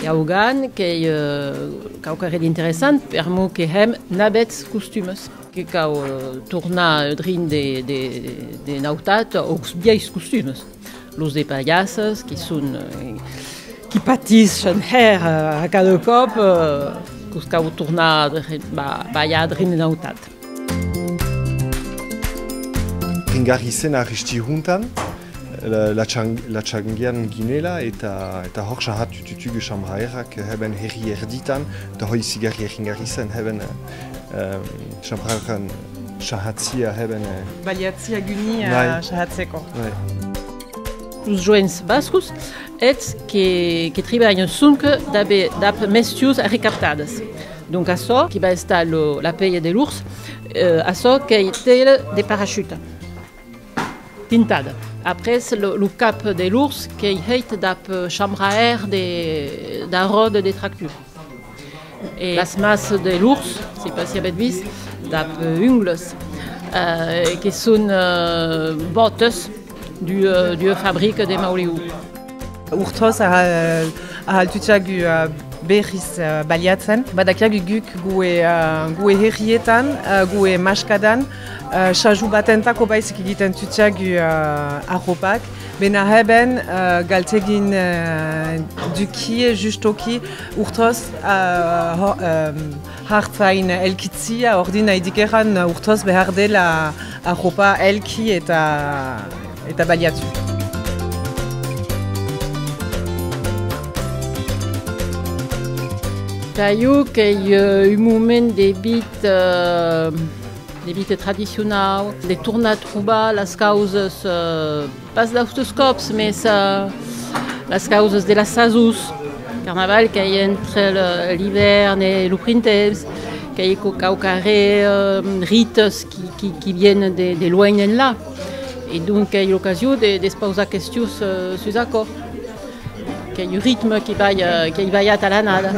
Gaugan, que caucaret interessant, per mo que hem nabets costumes. Que cau tornar drin de nautat aux vieills costumes. Los de pallasses, qui patissent a cada cop, que cau tornar ballar drin de nautat. Ringarri zen arristi juntan, la txangian ginela eta hor sahat tutugu chamraerak hebben herri erditan, eta hoi zigarri ringarri zen hebben chamraeran sahatzia hebben... Baliatzia guni sahatzeko. Os joents bascos ets que trebalham sunque d'ap mestius recaptadas. Donc açò, qui va estar la peia de l'ours, açò que té de parachute, tintada. Après, le cap de l'ours qui est d'ap chambraer da rode de tractus. Et las masses de l'ours, c'est pas si abet vis, d'ap ungles, qui sont bottes du fabrique de Mauliou. Urtoz ahaltutxagu berriz baliatzen, badakiagu guk gue herrietan, gue maskadan, saju batentako baizik egiten tutxagu arropak, bena heben galtegin dukie justoki urtoz hartzain elkitzia, ordin haidikeran urtoz behar dela arropa elki eta baliatu. Caillou qu'il y a un moment des bites traditionnelles, des tournades trouba, las causas, pas d'autoscopes, mais las causas de la sazus, carnaval qui est entre l'hiver et le printemps, qu'il y a caucaré rites qui viennent de loin là. Et donc il y a l'occasion de se poser la question sur l'accord. Qu'il y a un rythme qui va à la nada.